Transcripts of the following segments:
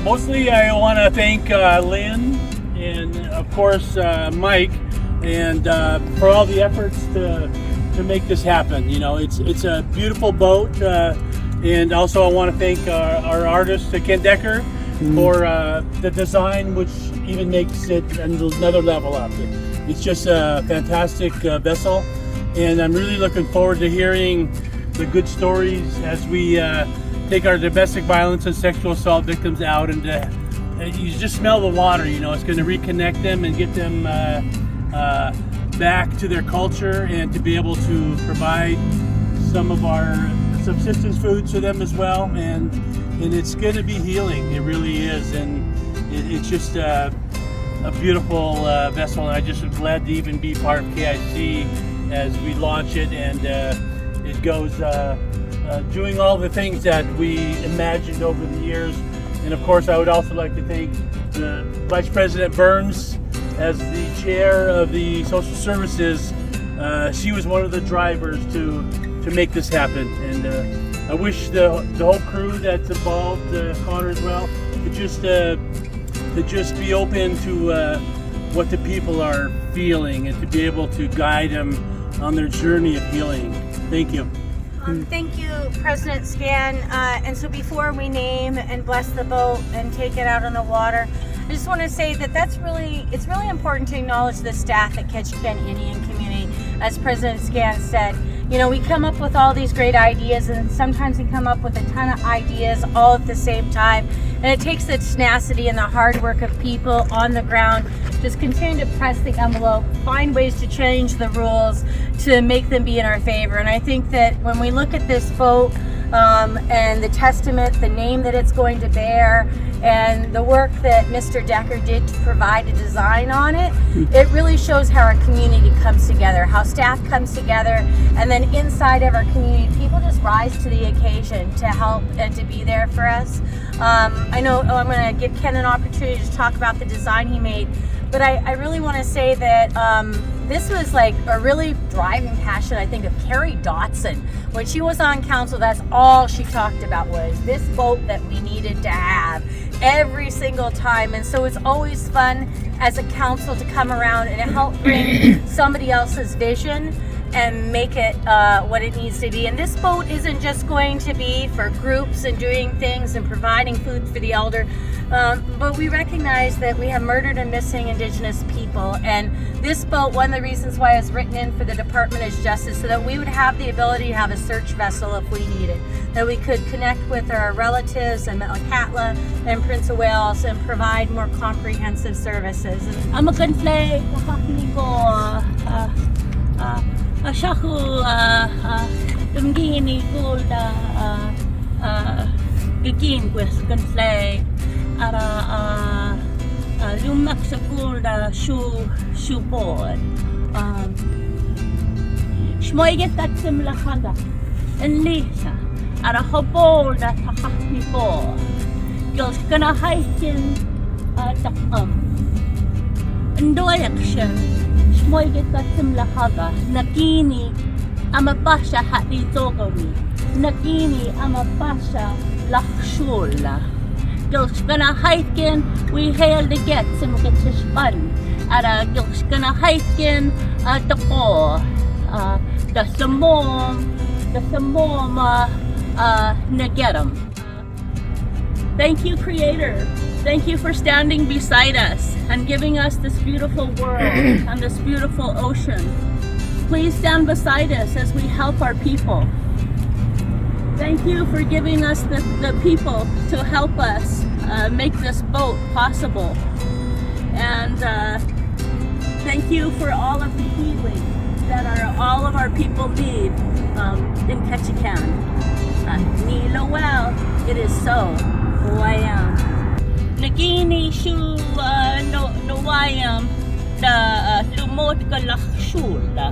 Mostly I want to thank Lynn and of course Mike and for all the efforts to make this happen. You know, it's a beautiful boat, and also I want to thank our artist Ken Decker for the design, which even makes it another level up. It's just a fantastic vessel, and I'm really looking forward to hearing the good stories as we take our domestic violence and sexual assault victims out, and you just smell the water. You know, it's going to reconnect them and get them back to their culture, and to be able to provide some of our subsistence foods to them as well, and it's going to be healing. It really is, and it's just a beautiful vessel, and I just am glad to even be part of KIC as we launch it, and it goes doing all the things that we imagined over the years. And of course, I would also like to thank the Vice President Burns as the chair of the Social Services. She was one of the drivers to make this happen, and I wish the whole crew that's involved, Connor as well, to just be open to what the people are feeling, and to be able to guide them on their journey of healing. Thank you. Thank you, President Scan. And so before we name and bless the boat and take it out on the water, I just want to say that it's really important to acknowledge the staff at Ketchikan Indian community. As President Scan said, you know, we come up with all these great ideas, and sometimes we come up with a ton of ideas all at the same time. And it takes the tenacity and the hard work of people on the ground, just continue to press the envelope, find ways to change the rules to make them be in our favor. And I think that when we look at this boat and the testament, the name that it's going to bear, and the work that Mr. Decker did to provide a design on it, it really shows how our community comes together, how staff comes together, and then inside of our community, people just rise to the occasion to help and to be there for us. I know I'm going to give Ken an opportunity to talk about the design he made, but I really want to say that this was like a really driving passion, I think, of Carrie Dotson. When she was on council, that's all she talked about, was this boat that we needed to have every single time. And so it's always fun as a council to come around and help bring somebody else's vision and make it what it needs to be. And this boat isn't just going to be for groups and doing things and providing food for the elder, but we recognize that we have murdered and missing Indigenous people, and this boat, one of the reasons why it's written in for the Department of Justice, so that we would have the ability to have a search vessel if we needed, that we could connect with our relatives in Sm'àlyax and Prince of Wales and provide more comprehensive services. Ashaku Dumgini Gulda Gikin with Gunflay Ara Lumoatga Gulda Shoe Board Sm'àlyax Tsimshian and Lisa Ara Hobolda Tahaki Board Girls gonna hiking and election Sm'àlyax Tsimshian Nagini Amabasha Hati Togomi Nagini Amabasha Lackshuulda. Girls gonna hiking, we hail the gets and get to spun. Ara girls gonna hiking the core, the samom nagetum. Thank you, Creator. Thank you for standing beside us and giving us this beautiful world and this beautiful ocean. Please stand beside us as we help our people. Thank you for giving us the people to help us make this boat possible. And thank you for all of the healing that all of our people need in Ketchikan. Well, it is so. Wayam. Nagini shu no wayam the Lumoatga Lackshuulda.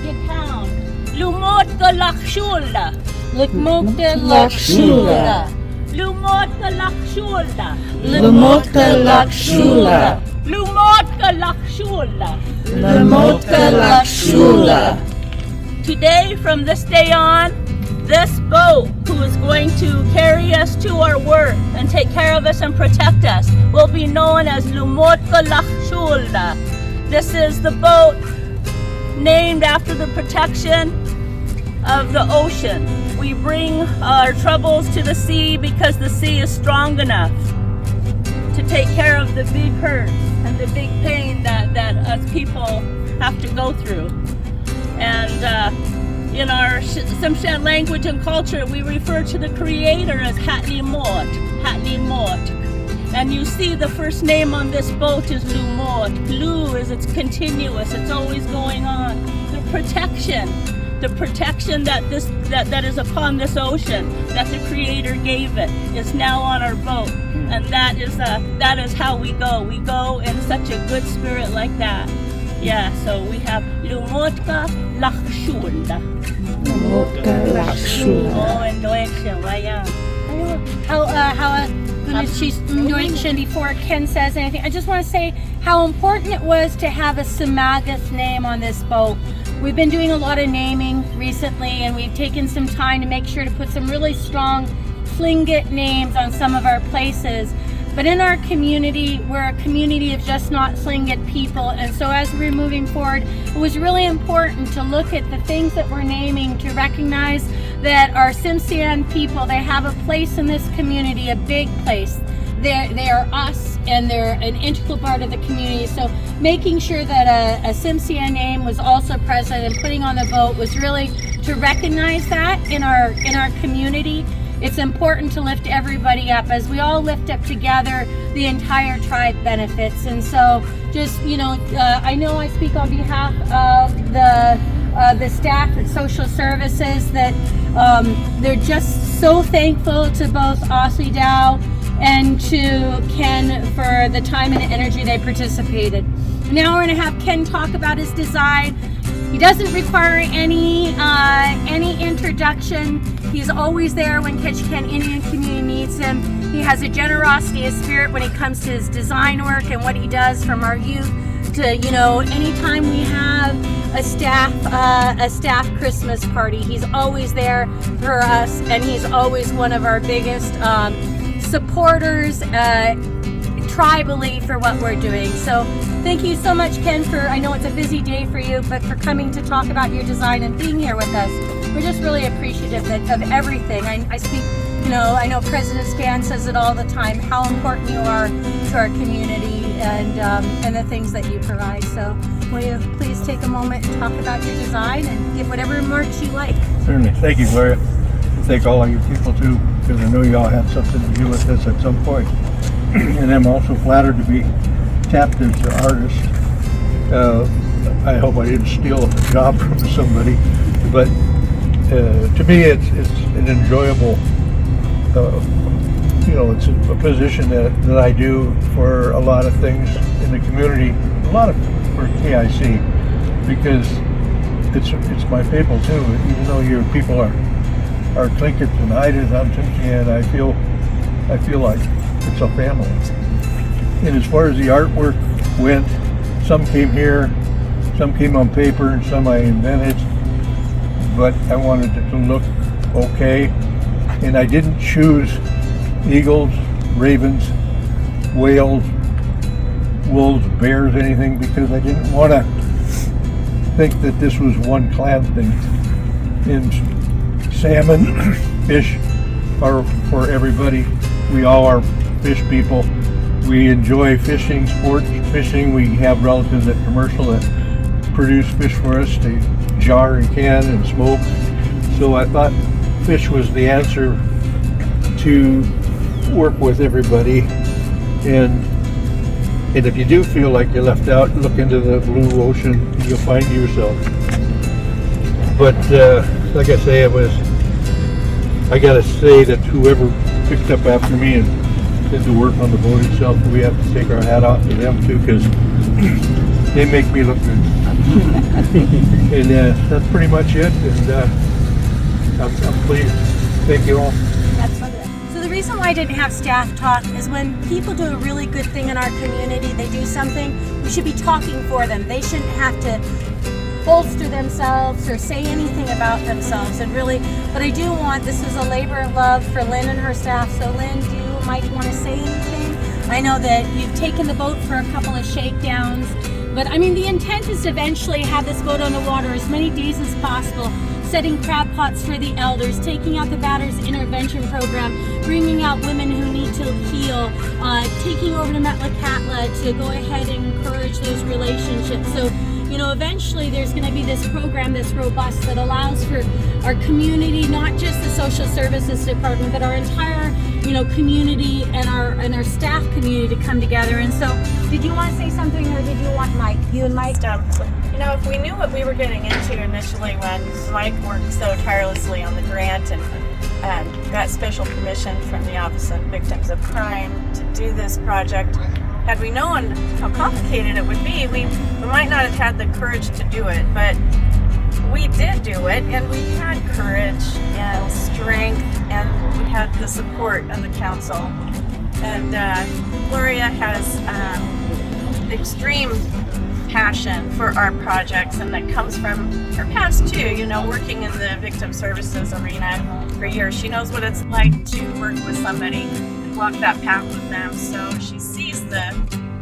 Get down. Lumoatga Lackshuulda. Lumoatga Lackshuulda. Lumoatga Lackshuulda. Lumoatga Lackshuulda. Lumoatga Lackshuulda. Lumoatga Lackshuulda. Today, from this day on, This boat, who is going to carry us to our work and take care of us and protect us, will be known as Lumoatga Lackshuulda. This is the boat named after the protection of the ocean. We bring our troubles to the sea because the sea is strong enough to take care of the big hurts and the big pain that us people have to go through. And in our Tsimshian language and culture, we refer to the creator as Hatlimot. And you see the first name on this boat is Lumoat. Lu is it's continuous, it's always going on. The protection that is upon this ocean, that the creator gave it, is now on our boat. And that is how we go. We go in such a good spirit like that. Yeah, so we have Lumoatga Lackshuulda. Lumoatga Lackshuulda. Oh, and Deutsche, She's before Ken says anything. I just want to say how important it was to have a Sm'àlyax name on this boat. We've been doing a lot of naming recently, and we've taken some time to make sure to put some really strong Tlingit names on some of our places. But in our community, we're a community of just not Tlingit people, and so as we're moving forward, it was really important to look at the things that we're naming to recognize that our Tsimshian people, they have a place in this community, a big place. They are us, and they're an integral part of the community. So making sure that a Tsimshian name was also present and putting on the boat was really to recognize that in our community. It's important to lift everybody up. As we all lift up together, the entire tribe benefits. And so just, I know I speak on behalf of the staff at social services that they're just so thankful to both Aussie Dow and to Ken for the time and energy they participated. Now we're going to have Ken talk about his design. He doesn't require any introduction. He's always there when Ketchikan Indian community needs him. He has a generosity of spirit when it comes to his design work and what he does from our youth to, anytime we have a staff Christmas party, he's always there for us, and he's always one of our biggest supporters tribally for what we're doing. So thank you so much, Ken, I know it's a busy day for you, but for coming to talk about your design and being here with us. We're just really appreciative of everything. I speak, I know President Scan says it all the time, how important you are to our community and the things that you provide. So will you please take a moment and talk about your design and give whatever remarks you like. Certainly. Thank you, Gloria. Thank all of you people too, because I know you all had something to do with this at some point. And I'm also flattered to be tapped as an artist. I hope I didn't steal a job from somebody, but to me it's an enjoyable, it's a position that I do for a lot of things in the community, a lot of for KIC, because it's my people too. Even though your people are Tlingit and I did on Tsimshian, I feel like it's a family. And as far as the artwork went, some came here, some came on paper, and some I invented, but I wanted it to look okay. And I didn't choose eagles, ravens, whales, wolves, bears, anything, because I didn't want to think that this was one clan thing. And salmon, fish are for everybody. We all are fish people. We enjoy fishing, sports fishing. We have relatives at commercial that produce fish for us to jar and can and smoke. So I thought fish was the answer to work with everybody. And if you do feel like you're left out, look into the blue ocean, you'll find yourself. But like I say, I gotta say that whoever picked up after me and did the work on the boat itself, we have to take our hat off to them too, because they make me look good. And that's pretty much it, and I'm pleased. Thank you all. So the reason why I didn't have staff talk is when people do a really good thing in our community, they do something, we should be talking for them. They shouldn't have to bolster themselves or say anything about themselves. And really, but I do want, this is a labor of love for Lynn and her staff. So Lynn, do you might want to say anything? I know that you've taken the boat for a couple of shakedowns, but I mean, the intent is to eventually have this boat on the water as many days as possible, setting crab pots for the elders, taking out the Batters Intervention Program, bringing out women who need to heal, taking over to Sm'àlyax to go ahead and encourage those relationships. So, you know, eventually there's going to be this program that's robust that allows for our community, not just the social services department, but our entire, you know, community and our staff community to come together. And so, did you want to say something, or did you want Mike? You and Mike? You know, if we knew what we were getting into initially when Mike worked so tirelessly on the grant and got special permission from the Office of Victims of Crime to do this project, had we known how complicated it would be, we might not have had the courage to do it. But we did do it, and we had courage and strength, and we had the support of the council. And Gloria has extreme passion for our projects, and that comes from her past too, you know, working in the victim services arena for years. She knows what it's like to work with somebody and walk that path with them, so she sees the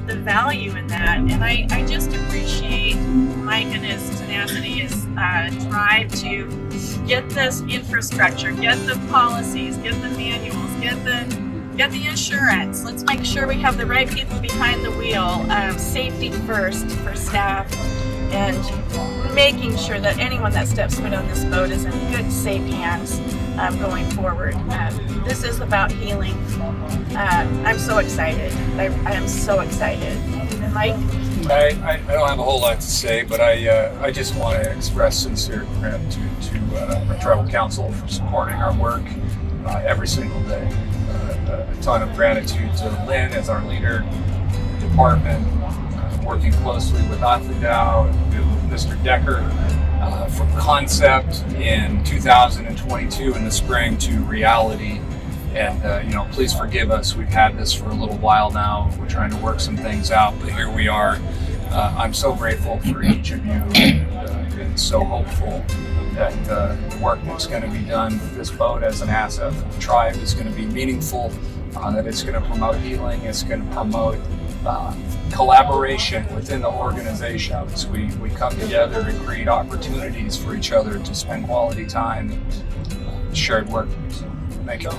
value in that. And I just appreciate Mike and his tenacity, his drive to get this infrastructure, get the policies, get the manuals, get the insurance. Let's make sure we have the right people behind the wheel. Safety first for staff, and making sure that anyone that steps foot on this boat is in good, safe hands going forward. This is about healing. I'm so excited. I am so excited. And Mike? I don't have a whole lot to say, but I just want to express sincere gratitude to our tribal council for supporting our work every single day. A ton of gratitude to Lynn as our leader, department, working closely with Lumoatga and with Mr. Decker from concept in 2022 in the spring to reality. And you know, please forgive us. We've had this for a little while now. We're trying to work some things out, but here we are. I'm so grateful for each of you, and so hopeful that the work that's going to be done with this boat as an asset for the tribe is going to be meaningful, that it's going to promote healing, it's going to promote collaboration within the organizations. We come together and create opportunities for each other to spend quality time and shared work. So, thank you.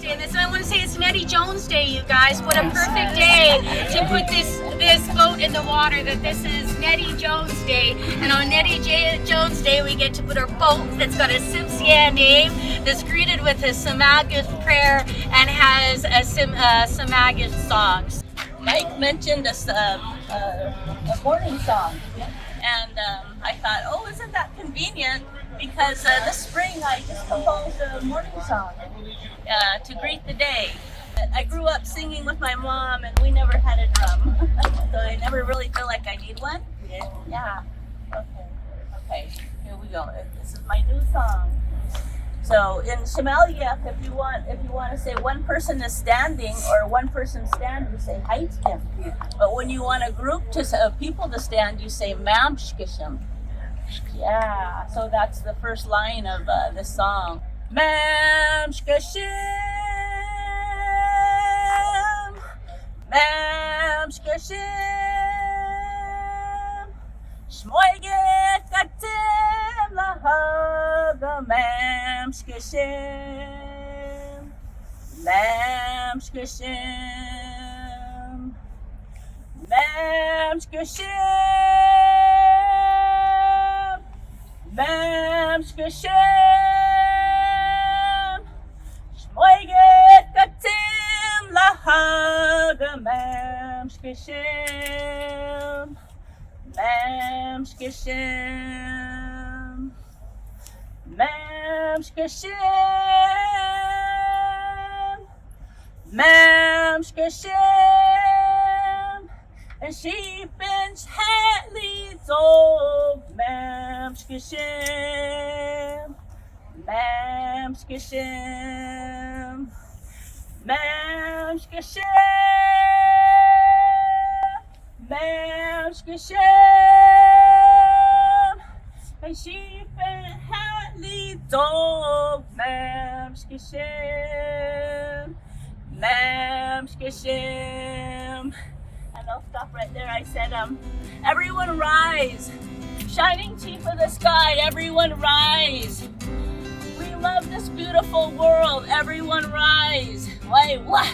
And this, I want to say it's Nettie Jones Day, you guys. What a perfect day to put this boat in the water. That this is Nettie Jones Day, and on Nettie Jones Day we get to put our boat that's got a Tsimshian name, that's greeted with a Sm'àlyax prayer, and has a Sm'àlyax songs. Mike mentioned a morning song, and I thought, oh, isn't that convenient? Because this spring I just composed a morning song to greet the day. I grew up singing with my mom, and we never had a drum, so I never really feel like I need one. Yeah. Okay. Here we go. This is my new song. So in Sm'àlyax, if you want to say one person is standing or one person stand, you say Ketchikan. But when you want a group people to stand, you say Sm'àlyax. Yeah, so that's the first line of the song. Sm'àlyax, Sm'àlyax, Shmoiget katim lahaga Sm'àlyax, Sm'àlyax, Sm'àlyax, Sm'àlyax, Shmoiget katim lahaga Sm'àlyax, Sm'àlyax, Sm'àlyax, Sm'àlyax, and sheep and Hadley dog Sm'àlyax, Sm'àlyax, Sm'àlyax, Sm'àlyax, Shifen Hatli Dog Mamskishem. Mamskishem. And I'll stop right there. I said, everyone rise. Shining chief of the sky, everyone rise. We love this beautiful world. Everyone rise. Wait, what?